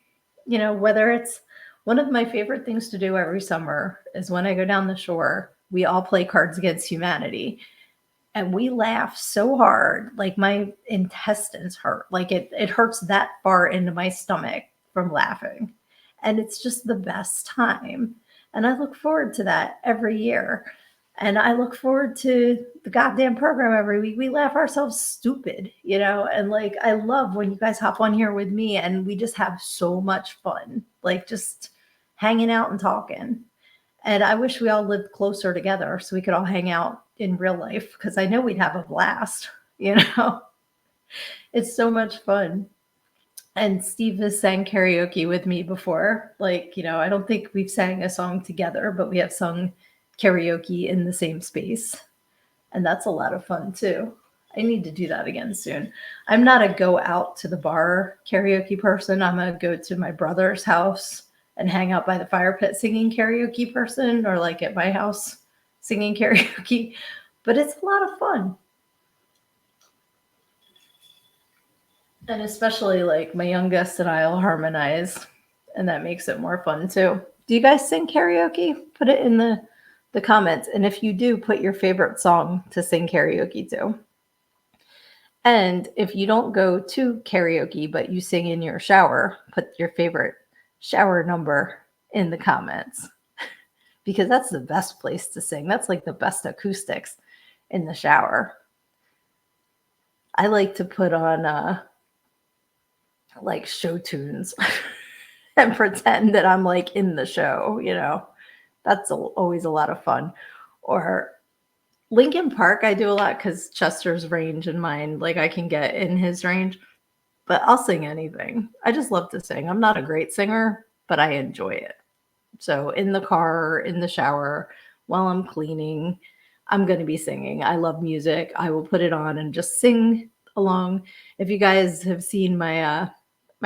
whether it's one of my favorite things to do every summer is when I go down the shore, we all play Cards Against Humanity. And we laugh so hard, like my intestines hurt. Like it hurts that far into my stomach from laughing. And it's just the best time. And I look forward to that every year. And I look forward to the goddamn program every week. We laugh ourselves stupid, and like I love when you guys hop on here with me and we just have so much fun. Like just hanging out and talking. And I wish we all lived closer together so we could all hang out in real life because I know we'd have a blast, you know? It's so much fun. And Steve has sang karaoke with me before. Like, I don't think we've sang a song together, but we have sung karaoke in the same space. And that's a lot of fun too. I need to do that again soon. I'm not a go out to the bar karaoke person. I'm a go to my brother's house and hang out by the fire pit singing karaoke person, or like at my house singing karaoke. But it's a lot of fun. And especially like my youngest and I'll harmonize, and that makes it more fun too. Do you guys sing karaoke? Put it in the comments. And if you do, put your favorite song to sing karaoke to. And if you don't go to karaoke, but you sing in your shower, put your favorite shower number in the comments because that's the best place to sing. That's like the best acoustics in the shower. I like to put on like show tunes and pretend that I'm like in the show, that's always a lot of fun. Or Lincoln Park, I do a lot because Chester's range and mine, like I can get in his range, but I'll sing anything. I just love to sing. I'm not a great singer, but I enjoy it. So in the car, in the shower, while I'm cleaning, I'm going to be singing. I love music. I will put it on and just sing along. If you guys have seen my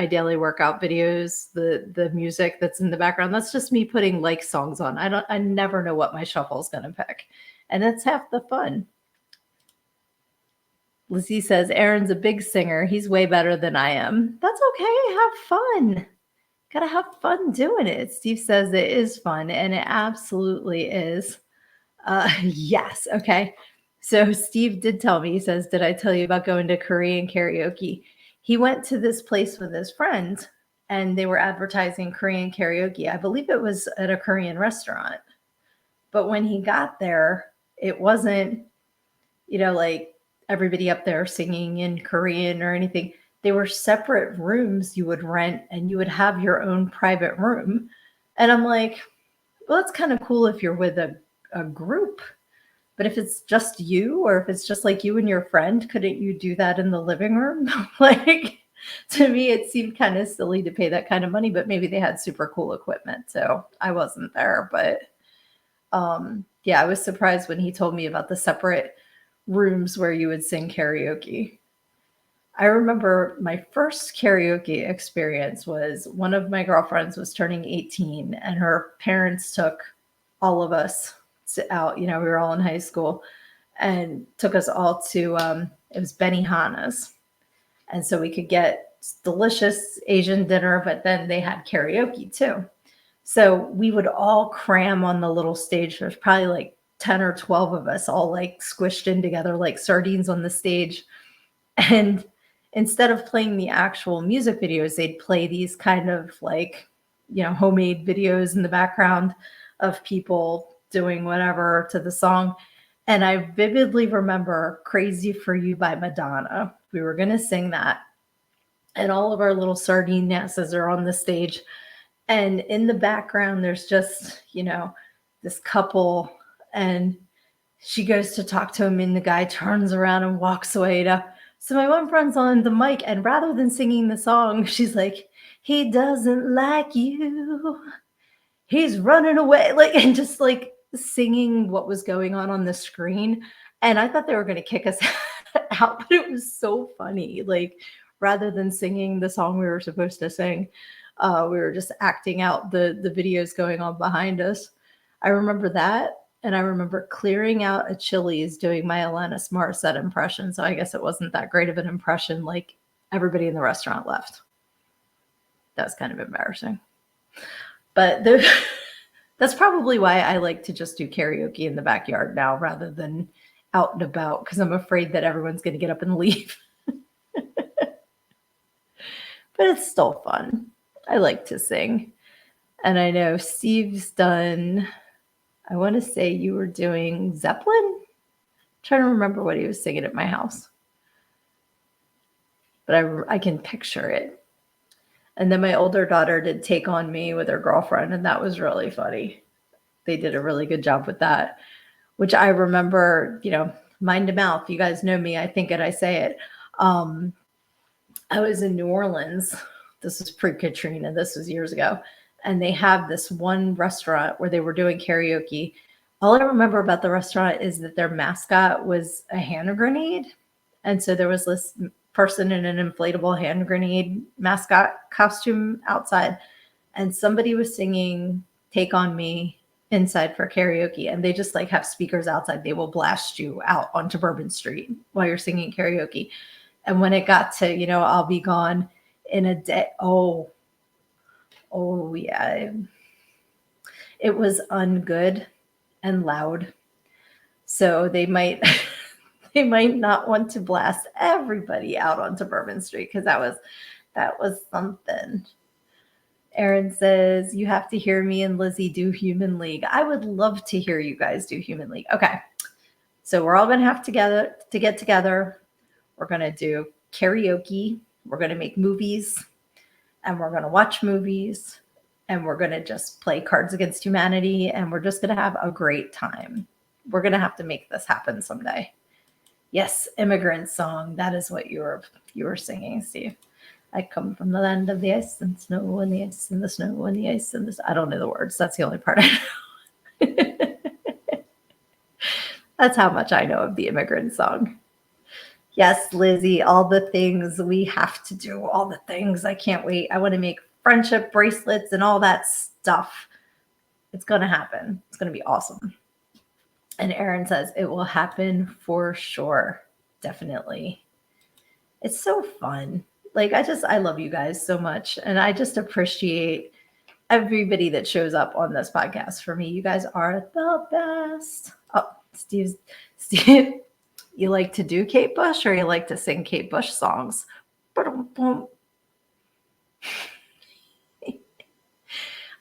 daily workout videos, the music that's in the background, that's just me putting like songs on. I never know what my shuffle is going to pick. And that's half the fun. Lizzie says, Aaron's a big singer. He's way better than I am. That's okay. Have fun. Gotta have fun doing it. Steve says it is fun, and it absolutely is. Yes. Okay. So Steve did tell me, he says, did I tell you about going to Korean karaoke? He went to this place with his friend and they were advertising Korean karaoke. I believe it was at a Korean restaurant. But when he got there, it wasn't, like everybody up there singing in Korean or anything. They were separate rooms you would rent and you would have your own private room. And I'm like, well, it's kind of cool if you're with a group. But if it's just you, or if it's just like you and your friend, couldn't you do that in the living room? Like, to me, it seemed kind of silly to pay that kind of money, but maybe they had super cool equipment. So I wasn't there. But yeah, I was surprised when he told me about the separate rooms where you would sing karaoke. I remember my first karaoke experience was one of my girlfriends was turning 18 and her parents took all of us out, we were all in high school, and took us all to, it was Benihana's. And so we could get delicious Asian dinner, but then they had karaoke too. So we would all cram on the little stage. There's probably like 10 or 12 of us all like squished in together like sardines on the stage. And instead of playing the actual music videos, they'd play these kind of like, homemade videos in the background of people doing whatever to the song. And I vividly remember Crazy for You by Madonna. We were going to sing that. And all of our little sardine asses are on the stage. And in the background, there's just, this couple, and she goes to talk to him, and the guy turns around and walks away. So my one friend's on the mic, and rather than singing the song, she's like, he doesn't like you. He's running away. Like, and just like singing what was going on the screen. And I thought they were going to kick us out, but it was so funny. Like, rather than singing the song we were supposed to sing, we were just acting out the videos going on behind us. I remember that. And I remember clearing out a Chili's doing my Alanis Morissette impression. So I guess it wasn't that great of an impression. Like, everybody in the restaurant left. That was kind of embarrassing. But that's probably why I like to just do karaoke in the backyard now rather than out and about, because I'm afraid that everyone's going to get up and leave. But it's still fun. I like to sing. And I know Steve's done, I want to say you were doing Zeppelin? I'm trying to remember what he was singing at my house. But I can picture it. And then my older daughter did Take on Me with her girlfriend, and that was really funny. They did a really good job with that, which I remember, mind to mouth. You guys know me. I think it, I say it. Um, I was in New Orleans. This was pre Katrina. This was years ago. And they have this one restaurant where they were doing karaoke. All I remember about the restaurant is that their mascot was a hand grenade. And so there was this person in an inflatable hand grenade mascot costume outside. And somebody was singing Take on Me inside for karaoke. And they just like have speakers outside. They will blast you out onto Bourbon Street while you're singing karaoke. And when it got to, I'll be gone in a day. Oh yeah. It was ungood and loud. So they might they might not want to blast everybody out onto Bourbon Street because that was something. Erin says, you have to hear me and Lizzie do Human League. I would love to hear you guys do Human League. Okay. So we're all going to have to get together. We're going to do karaoke. We're going to make movies. And we're going to watch movies. And we're going to just play Cards Against Humanity. And we're just going to have a great time. We're going to have to make this happen someday. Yes, Immigrant Song. That is what you were singing, Steve. I come from the land of the ice and snow and the ice and the snow and the ice and this. I don't know the words. That's the only part I know. That's how much I know of the Immigrant Song. Yes, Lizzie, all the things we have to do, all the things. I can't wait. I want to make friendship bracelets and all that stuff. It's going to happen. It's going to be awesome. And Erin says it will happen for sure. Definitely. It's so fun. Like, I love you guys so much. And I just appreciate everybody that shows up on this podcast for me. You guys are the best. Oh, Steve, you like to do Kate Bush or you like to sing Kate Bush songs? I'm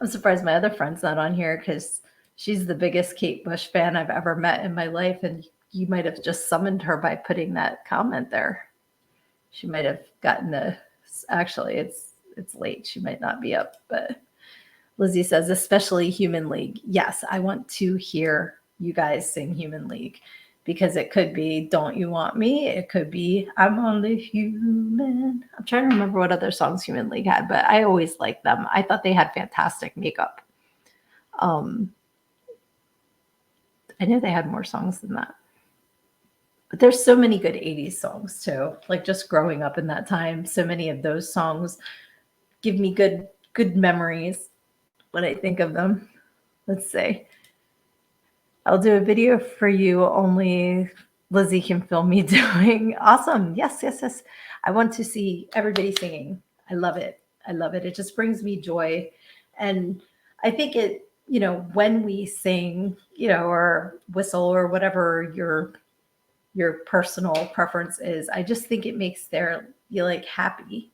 surprised my other friend's not on here because she's the biggest Kate Bush fan I've ever met in my life. And you might have just summoned her by putting that comment there. She might have gotten actually, it's late. She might not be up, but Lizzie says, especially Human League. Yes, I want to hear you guys sing Human League because it could be Don't You Want Me? It could be I'm Only Human. I'm trying to remember what other songs Human League had, but I always liked them. I thought they had fantastic makeup. I knew they had more songs than that. But there's so many good 80s songs too. Like just growing up in that time, so many of those songs give me good memories when I think of them. Let's see. I'll do a video for you, only Lizzie can film me doing. Awesome. Yes. I want to see everybody singing. I love it. It just brings me joy. And I think it, when we sing, or whistle or whatever your personal preference is, I just think it makes you like happy,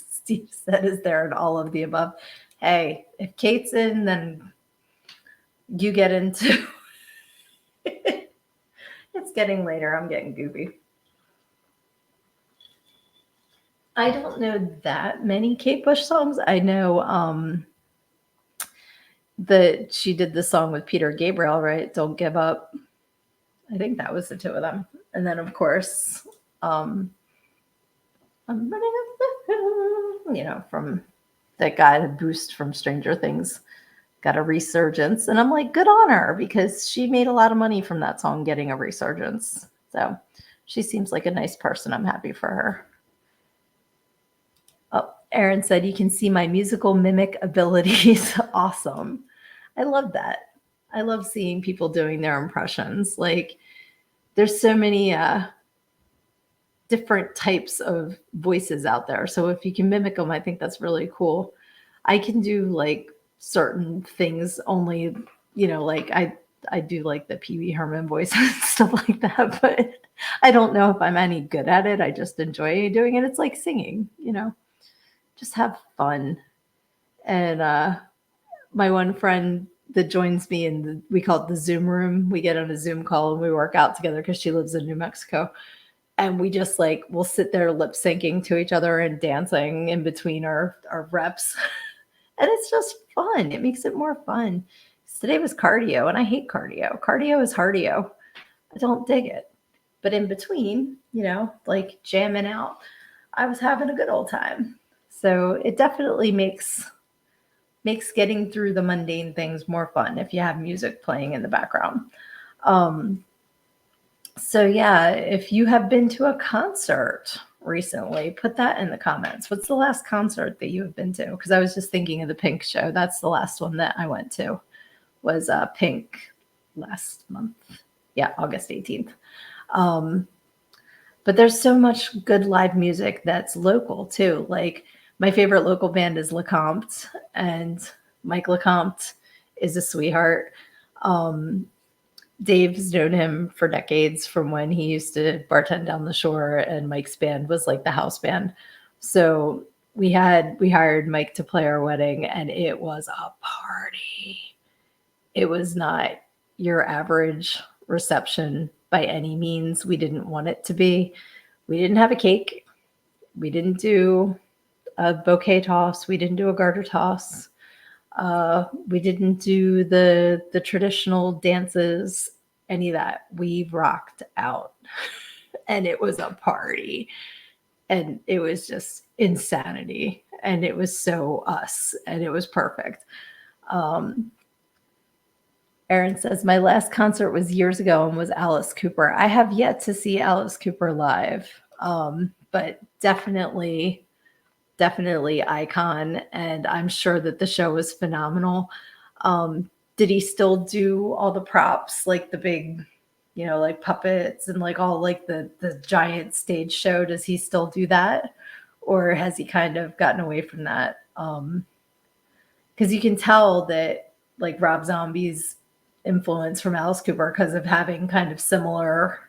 Steve said, is there in all of the above? Hey, if Kate's in, then you get into it's getting later. I'm getting goofy. I don't know that many Kate Bush songs. I know that she did the song with Peter Gabriel, right? Don't Give Up. I think that was the two of them. And then of course, I'm running up the hill, from that guy, the Boost from Stranger Things. Got a resurgence, and I'm like, good on her, because she made a lot of money from that song getting a resurgence. So she seems like a nice person. I'm happy for her. Oh, Erin said, you can see my musical mimic abilities. Awesome. I love that. I love seeing people doing their impressions. Like, there's so many different types of voices out there. So if you can mimic them, I think that's really cool. I can do like certain things only, like I do like the Pee Wee Herman voice and stuff like that, but I don't know if I'm any good at it. I just enjoy doing it. It's like singing, just have fun. And my one friend that joins me we call it the Zoom room. We get on a Zoom call and we work out together because she lives in New Mexico. And we just like we'll sit there lip syncing to each other and dancing in between our reps. And it's just fun. It makes it more fun. Today was cardio, and I hate cardio. Cardio is cardio. I don't dig it. But in between, like jamming out, I was having a good old time. So it definitely makes getting through the mundane things more fun if you have music playing in the background. Um, so yeah, if you have been to a concert recently, put that in the comments. What's the last concert that you have been to? Because I was just thinking of the Pink show. That's the last one that I went to. Was Pink last month. Yeah, August 18th. But there's so much good live music that's local too. Like my favorite local band is LeCompte, and Mike LeCompte is a sweetheart. Um, Dave's known him for decades from when he used to bartend down the shore, and Mike's band was like the house band. So we hired Mike to play our wedding, and it was a party. It was not your average reception by any means. We didn't want it to be. We didn't have a cake. We didn't do a bouquet toss. We didn't do a garter toss. We didn't do the traditional dances, any of that. We rocked out, and it was a party, and it was just insanity, and it was so us, and it was perfect. Um, Erin says, my last concert was years ago and was Alice Cooper. I have yet to see Alice Cooper live, but definitely icon. And I'm sure that the show was phenomenal. Did he still do all the props, like the big, like puppets and like all like the giant stage show? Does he still do that? Or has he kind of gotten away from that? Because you can tell that like Rob Zombie's influence from Alice Cooper because of having kind of similar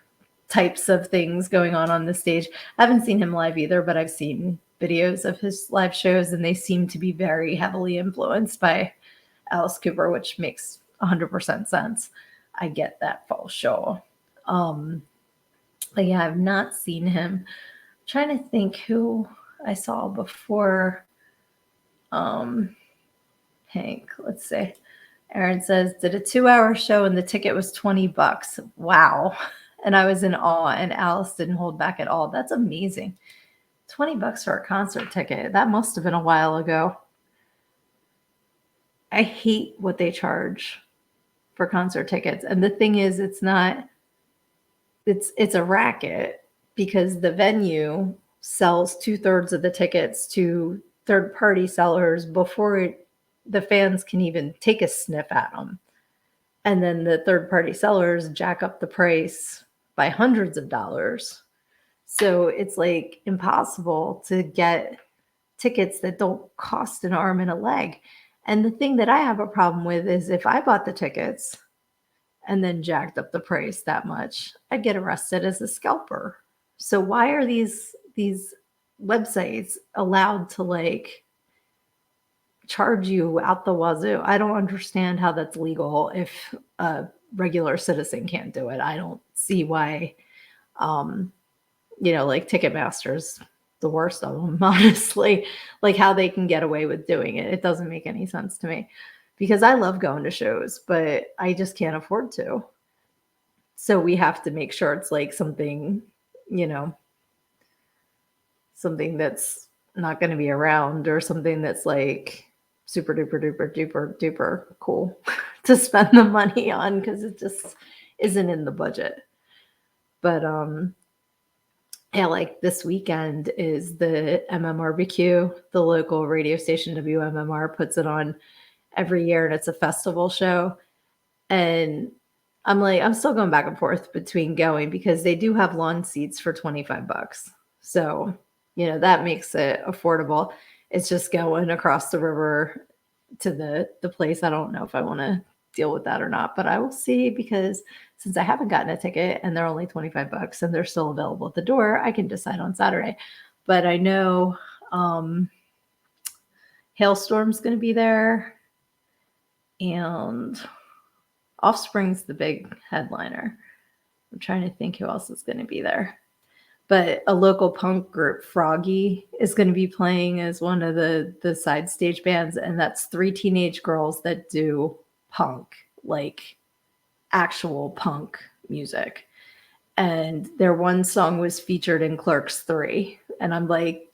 types of things going on the stage. I haven't seen him live either, but I've seen videos of his live shows, and they seem to be very heavily influenced by Alice Cooper, which makes 100% sense. I get that for sure. But yeah, I've not seen him. I'm trying to think who I saw before Hank. Let's see. Erin says, did a 2-hour show and the ticket was $20. Wow. And I was in awe, and Alice didn't hold back at all. That's amazing. $20 for a concert ticket. That must have been a while ago. I hate what they charge for concert tickets. And the thing is, it's a racket because the venue sells 2/3 of the tickets to third-party sellers before the fans can even take a sniff at them. And then the third-party sellers jack up the price by hundreds of dollars. So it's like impossible to get tickets that don't cost an arm and a leg. And the thing that I have a problem with is if I bought the tickets and then jacked up the price that much, I'd get arrested as a scalper. So why are these websites allowed to like charge you out the wazoo? I don't understand how that's legal if a regular citizen can't do it. I don't see why like Ticketmaster's the worst of them, honestly, like how they can get away with doing it. It doesn't make any sense to me because I love going to shows, but I just can't afford to. So we have to make sure it's like something that's not going to be around, or something that's like super duper duper duper duper cool to spend the money on, because it just isn't in the budget. But yeah, like this weekend is the MMRBQ, the local radio station WMMR puts it on every year, and it's a festival show. And I'm still going back and forth between going, because they do have lawn seats for $25. So, that makes it affordable. It's just going across the river to the place. I don't know if I want to deal with that or not, but I will see, because since I haven't gotten a ticket and they're only $25 and they're still available at the door, I can decide on Saturday. But I know Hailstorm's going to be there, and Offspring's the big headliner. I'm trying to think who else is going to be there. but a local punk group, Froggy, is going to be playing as one of the side stage bands, and that's 3 teenage girls that do punk, like actual punk music. And their one song was featured in Clerks 3. And I'm like,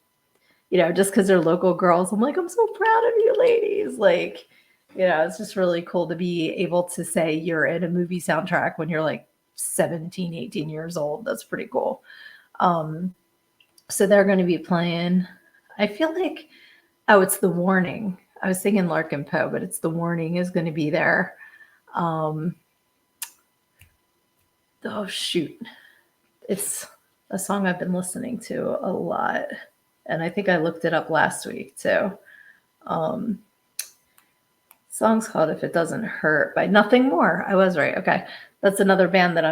just because they're local girls, I'm like, I'm so proud of you ladies. Like, it's just really cool to be able to say you're in a movie soundtrack when you're like 17, 18 years old. That's pretty cool. So they're going to be playing. I feel like, it's The Warning. I was thinking Larkin Poe, but it's The Warning is going to be there. Oh, shoot. It's a song I've been listening to a lot. And I think I looked it up last week too. Song's called If It Doesn't Hurt by Nothing More. I was right. Okay. That's another band that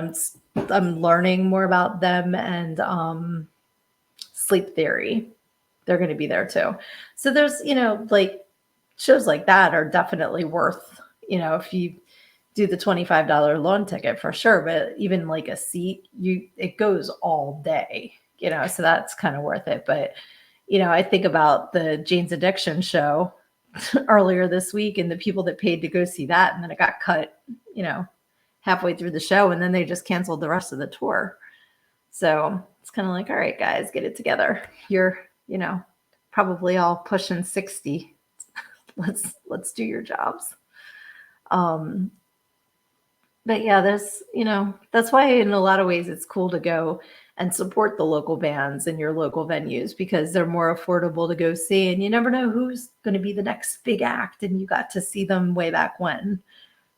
I'm learning more about them, and Sleep Theory. They're going to be there too. So there's, like shows like that are definitely worth, if you do the $25 lawn ticket for sure, but even like a seat, it goes all day, so that's kind of worth it. But I think about the Jane's Addiction show earlier this week and the people that paid to go see that, and then it got cut, halfway through the show, and then they just canceled the rest of the tour. So it's kind of like, all right, guys, get it together. You're, probably all pushing 60. Let's do your jobs. But yeah, there's, that's why in a lot of ways it's cool to go and support the local bands and your local venues, because they're more affordable to go see, and you never know who's going to be the next big act, and you got to see them way back when.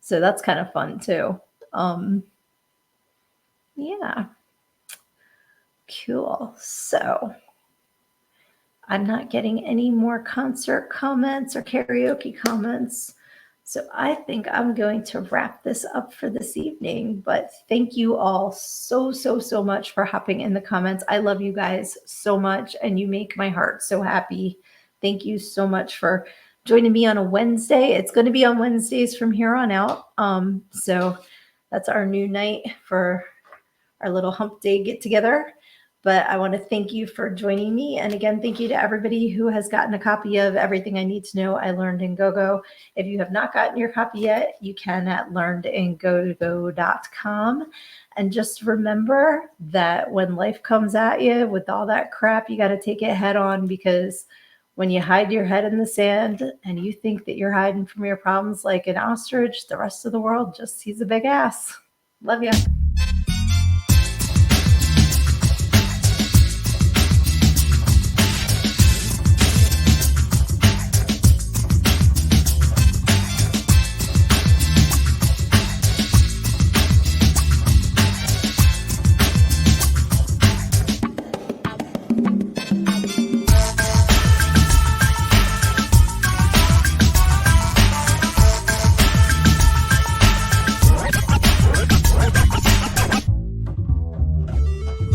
So that's kind of fun too. Yeah. Cool. So I'm not getting any more concert comments or karaoke comments. So I think I'm going to wrap this up for this evening. But thank you all so, so, so much for hopping in the comments. I love you guys so much, and you make my heart so happy. Thank you so much for joining me on a Wednesday. It's going to be on Wednesdays from here on out. So that's our new night for our little hump day get together. But I want to thank you for joining me. And again, thank you to everybody who has gotten a copy of Everything I Need to Know I Learned in Go-Go. If you have not gotten your copy yet, you can at learnedingogo.com. And just remember that when life comes at you with all that crap, you got to take it head on, because when you hide your head in the sand and you think that you're hiding from your problems like an ostrich, the rest of the world just sees a big ass. Love you.